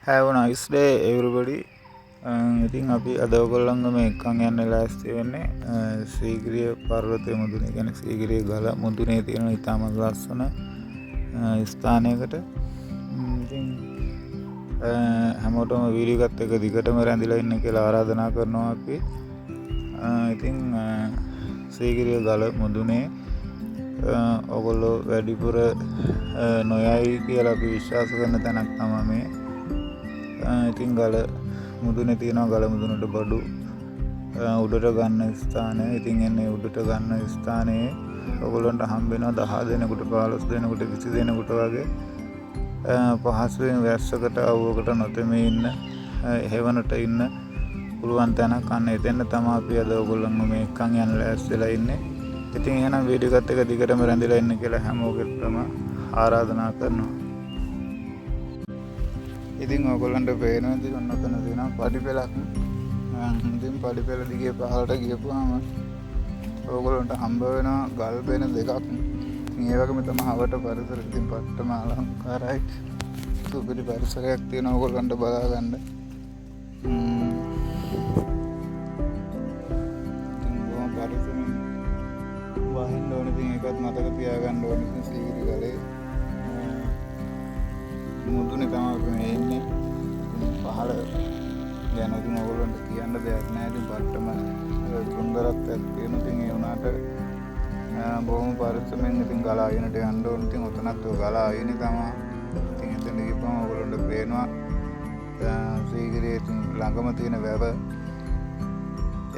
Have a nice day everybody. ඉතින් අපි අද ඔයගොල්ලන්ව මේ එක්කන් යන්න ලෑස්ති වෙන්නේ සීගිරිය පර්වතය මුදුනේ කියන්නේ සීගිරිය ගල මුදුනේ තියෙන ඉතාමත් ලස්සන ස්ථානයකට. ඉතින් හැමෝටම වීඩියෝ එකත් එක දිගටම රැඳිලා ඉන්න කියලා ආරාධනා කරනවා අපි. ඉතින් සීගිරිය ගල මුදුනේ ඔයගොල්ලෝ වැඩිපුර නොයයි කියලා අපි විශ්වාස කරන තැනක් තමයි මේ. ඉතින් ගල මුදුනේ තියෙනවා ගල මුදුනට බඩු උඩට ගන්න ස්ථානය. ඉතින් එන්නේ උඩට ගන්න ස්ථානයේ ඔයගොල්ලන්ට හම්බ වෙනවා 10 දෙනෙකුට 15 දෙනෙකුට 20 දෙනෙකුට වගේ පහසුවෙන් වැස්සකට අවුවකට නොතෙමී ඉන්න හේවනට ඉන්න පුළුවන් තැනක්. අන්න එතෙන්න තමයි අපි අද ඔයගොල්ලන්ව මේ එක්කන් යන්න ලෑස්තිලා ඉන්නේ. ඉතින් එහෙනම් වීඩියෝ එකත් එක දිගටම රැඳිලා ඉන්න කියලා හැමෝගෙම ආරාධනා කරනවා. ඉතින් ඔයගොල්ලන්ට පේනවා ඉතින් ඔන්න ඔතන තියෙනවා පඩිපෙළක්. ඉතින් පඩිපෙළ දිගේ පහළට ගියපුවාම ඔයගොල්ලන්ට හම්බ වෙනවා ගල් බෙන දෙකක්. ඉතින් ඒ වගේම තමයි හවට පරිසරය ඉතින් පට්ටම අලංකාරයි. සුපිරි පරිසරයක් තියෙනවා ඔයගොල්ලන්ට බලා ගන්න. ඉතින් බොහොම පරිසරයෙන් වහින්න ඕනේ. ඉතින් ඒකත් මතක තියාගන්න ඕනේ. ඉතින් සීගිරි ගලේ මුදුනේ තමයි අපි මේ ඉන්නේ. පහළ ගැන ඉතින් ඔයගොල්ලන්ට කියන්න දෙයක් නැහැ. ඉතින් පට්ටම සුන්දරත්වයක් තියෙන. ඉතින් ඒ වුණාට බොහොම පරිස්සමෙන් ඉතින් ගල අයිනට යන්න ඕනේ. ඉතින් ඔතනත් ඔය ගල අයිනේ තමයි. ඉතින් එතන ගිහපම ඔයගොල්ලන්ට පේනවා සීගිරියේ ඉතින් ළඟම තියෙන වැව.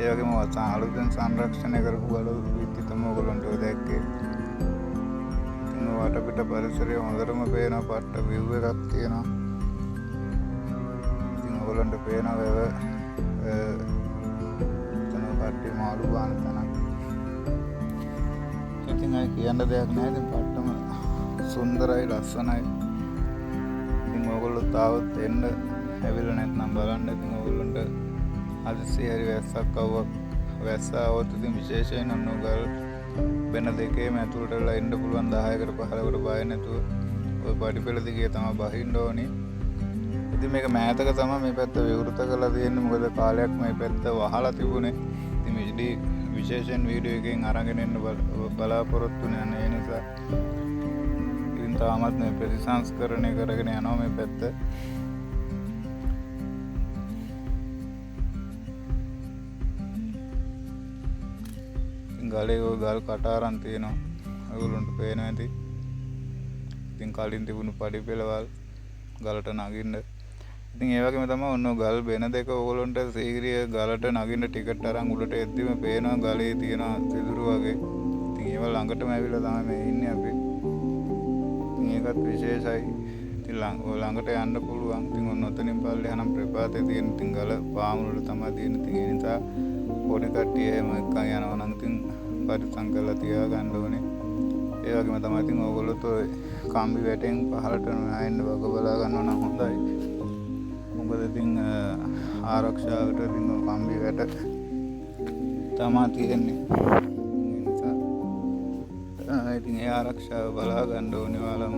ඒ වගේම අලුතෙන් සංරක්ෂණය කරපු ගල විත්ති තමයි ඔයගොල්ලන්ට ඔය දැක්කේ. වටපිට පරිසරය හොඳටම පේනවා. පට්ට විව් එකක් තියෙනවා. ඉතින් ඔයගොල්ලන්ට පේනවා වැව එතන කට්ටිය මාළු බාන තැනක්. ඉතින් අය කියන්න දෙයක් නැහැ. ඉතින් පට්ටම සුන්දරයි ලස්සනයි. ඉතින් ඔයගොල්ලෝ තාවත් එන්න ඇවිල්ලා නැත්නම් බලන්න. ඉතින් ඔයගොල්ලන්ට හදිස්සියේ හරි වැස්ස આવොත් ඉතින් විශේෂයෙන් අනුගල් වෙන දෙකේම ඇතුළට වෙලා ඉන්න පුළුවන්. 10කට 15කට බය නැතුව ඔය පඩිපෙළ දිගේ තමයි බහින්න ඕනේ. ඉතින් මේක මෑතක තමයි මේ පැත්ත විවෘත කරලා තියෙන්නේ. මොකද කාලයක් මේ පැත්ත වහලා තිබුණේ. ඉතින් මේ විශේෂයෙන් වීඩියෝ එකෙන් අරගෙන එන්න බලාපොරොත්තු වෙන ඒ නිසා ඉතින් තාමත් මේ ප්‍රතිසංස්කරණය කරගෙන යනවා මේ පැත්ත. ගලේ ඔය ගල් කට අරන් තියෙනවා. ඔයගොල්ලන්ට පේනවා ඇති. ඉතින් කලින් තිබුණු පඩිපෙළවල් ගලට නගින්න. ඉතින් ඒ වගේම තමයි ඔන්න ගල් බෙන දෙක ඔයගොල්ලන්ට සීගිරිය ගලට නගින්න ටිකට් අරන් උඩට එද්දිම පේනවා ගලේ තියෙන සිදුරු වගේ. ඉතින් ඒවා ළඟටම ඇවිල්ලා තමයි මේ ඉන්නේ අපි. ඉතින් ඒකත් විශේෂයි. ඉතින් ළඟට යන්න පුළුවන්. ඉතින් ඔන්න ඔතනින් පල්ලේ යනම් ප්‍රපාතේ තියෙන ඉතින් ගල පාමුලට තමයි තියෙන්නේ. ඉතින් ඒ නිසා පොඩි කට්ටිය එහෙම එක්කන් යනවා නම් ඉතින් පරිස්සම් කරලා තියා ගන්න ඕනේ. ඒ වගේම තමයි ඉතින් ඕගොල්ලොත් ඔය කම්බි වැටෙන් පහළට නොයන්න වග බලා ගන්නවා නම් හොඳයි. මොකද ඉතින් ආරක්ෂාවට ඉතින් කම්බි වැට තමයි තියෙන්නේ. ඒ නිසා ඉතින් ඒ ආරක්ෂාව බලා ගන්න ඕනේ ඔයාලම.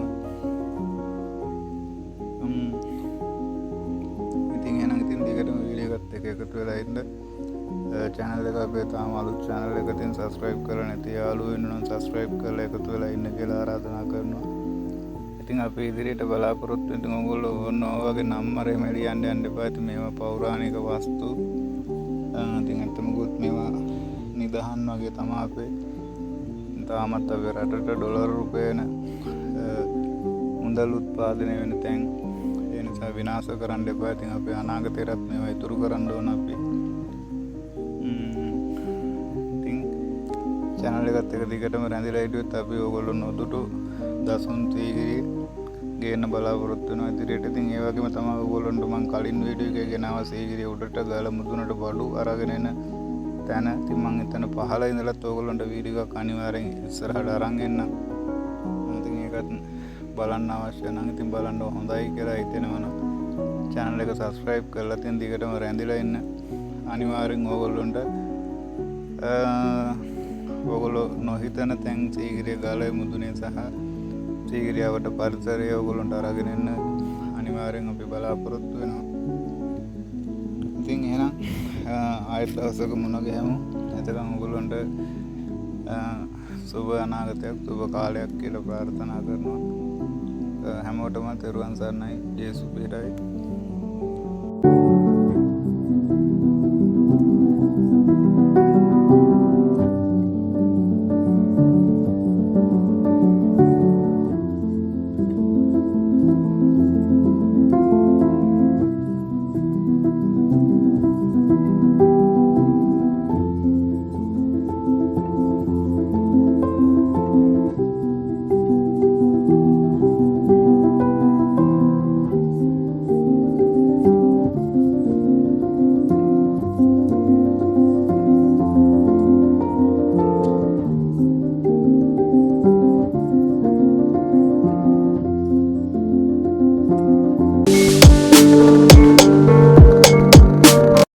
ඉතින් එහෙනම් ඉතින් දිගටම වීඩියෝ එකත් එක්ක එකතු වෙලා ඉන්න. channel එක අපේ තාම අලුත් channel එක. ඉතින් subscribe කරලා නැති යාළුවෝ ඉන්නවා නම් subscribe කරලා එකතු වෙලා ඉන්න කියලා ආරාධනා කරනවා. ඉතින් අපි ඉදිරියට බලාපොරොත්තු වෙන ඔයගොල්ලෝ ඔන්න ඔය වගේ නම්මරේ මෙලියන්න යන්න එපා. ඉතින් මේවා පෞරාණික වස්තු. ඉතින් අතමුගොත් මේවා නිදහන් වගේ තමයි අපේ. තාමත් අපේ රටට ඩොලර් රුපියන මුදල් උත්පාදනය වෙන තැන්. ඒ නිසා විනාශ කරන්න එපා. ඉතින් අපේ අනාගතේට මේවා ඉතුරු කරන්න ඕන අපි. channel එකත් එක දිගටම රැඳිලා හිටියොත් අපි ඕගොල්ලෝ නොදුටු දසුන් සීගිරිය ගේන්න බලාපොරොත්තු වෙනවා ඉදිරියට. ඉතින් ඒ වගේම තමයි ඕගොල්ලන්ට මම කලින් වීඩියෝ එකේ ගෙනාවා සීගිරිය උඩට ගල මුදුනට බඩු අරගෙන එන තැන. ඉතින් මම එතන පහළ ඉඳලත් ඕගොල්ලන්ට වීඩියෝ එකක් අනිවාර්යෙන් ඉස්සරහට අරන් එන්නම්. ඉතින් ඒකත් බලන්න අවශ්‍ය නම් ඉතින් බලන්න හොඳයි කියලා හිතෙනවනම් channel එක subscribe කරලා තියන් දිගටම රැඳිලා ඉන්න. අනිවාර්යෙන් ඕගොල්ලන්ට ඔයගොල්ලෝ නොහිතන තැන් සීගිරිය ගලේ මුදුනේ සහ සීගිරියවට පරිසරය ඔයගොල්ලන්ට අරගෙන එන්න අනිවාර්යෙන් අපි බලාපොරොත්තු වෙනවා. ඉතින් එහෙනම් ආයෙත් දවසක මුණ ගැහමු. එතකන් ඔයගොල්ලන්ට සුබ අනාගතයක් සුබ කාලයක් කියලා ප්‍රාර්ථනා කරනවා. හැමෝටම තෙරුවන් සරණයි. ජේසුස් පිටයි.